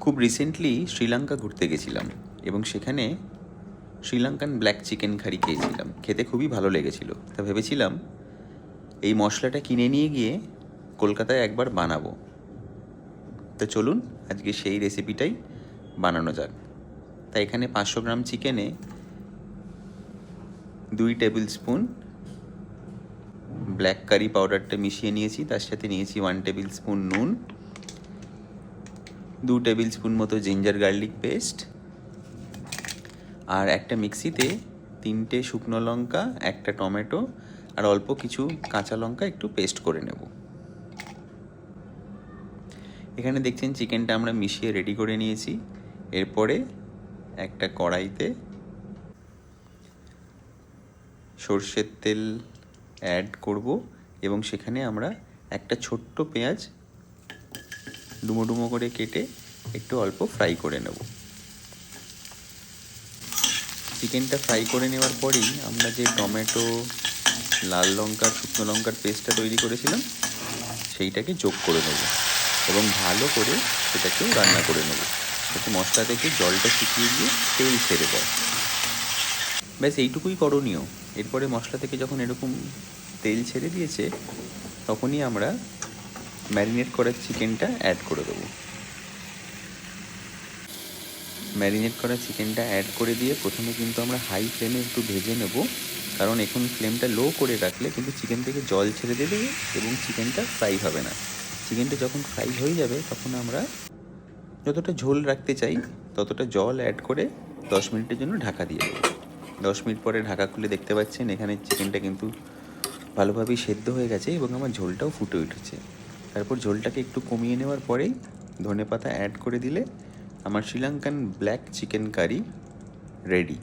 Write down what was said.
খুব রিসেন্টলি শ্রীলঙ্কা ঘুরতে গেছিলাম এবং সেখানে শ্রীলঙ্কান ব্ল্যাক চিকেন কারি খেয়েছিলাম। খেতে খুবই ভালো লেগেছিল। তা ভেবেছিলাম এই মশলাটা কিনে নিয়ে গিয়ে কলকাতায় একবার বানাবো। তো চলুন আজকে সেই রেসিপিটাই বানানো যাক। তাই এখানে 500 গ্রাম চিকেনে 2 টেবিল স্পুন ব্ল্যাক কারি পাউডারটা মিশিয়ে নিয়েছি। তার সাথে নিয়েছি 1 টেবিল স্পুন নুন, 2 টেবিল স্পুন মতো জিঞ্জার গার্লিক পেস্ট, আর একটা মিক্সিতে 3টে শুকনো লঙ্কা, একটা টমেটো আর অল্প কিছু কাঁচা লঙ্কা একটু পেস্ট করে নেব। এখানে দেখছেন চিকেনটা আমরা মিশিয়ে রেডি করে নিয়েছি। এরপরে একটা কড়াইতে সর্ষের তেল অ্যাড করব এবং সেখানে আমরা একটা ছোট্ট পেঁয়াজ ডুমো ডুমো করে কেটে একটু অল্প ফ্রাই করে নেব। চিকেনটা ফ্রাই করে নেওয়ার পরেই আমরা যে টমেটো, লাল লঙ্কা, শুকনো লঙ্কার পেস্টটা তৈরি করেছিলাম সেইটাকে যোগ করে নেব এবং ভালো করে সেটাকেও রান্না করে নেব যাতে মশলা থেকে জলটা শুকিয়ে গিয়ে তেল ছেড়ে দেয়। ব্যাস এইটুকুই করণীয়। এরপরে মশলা থেকে যখন এরকম তেল ছেড়ে দিয়েছে তখনই আমরা ম্যারিনেট করা চিকেনটা অ্যাড করে দেবো। ম্যারিনেট করা চিকেনটা অ্যাড করে দিয়ে প্রথমে কিন্তু আমরা হাই ফ্লেমে একটু ভেজে নেব, কারণ এখন ফ্লেমটা লো করে রাখলে কিন্তু চিকেন থেকে জল ছেড়ে দেবে এবং চিকেনটা ফ্রাই হবে না। চিকেনটা যখন ফ্রাই হয়ে যাবে তখন আমরা যতটা ঝোল রাখতে চাই ততটা জল অ্যাড করে 10 মিনিটের জন্য ঢাকা দিয়ে দেবো। 10 মিনিট পরে ঢাকা খুলে দেখতে পাচ্ছেন এখানে চিকেনটা কিন্তু ভালোভাবেই সেদ্ধ হয়ে গেছে এবং আমার ঝোলটাও ফুটে উঠেছে। তারপর ঝোলটাকে একটু কমিয়ে নেওয়ার পরেই ধনেপাতা অ্যাড করে দিলে আমার Sri Lankan black chicken curry ready.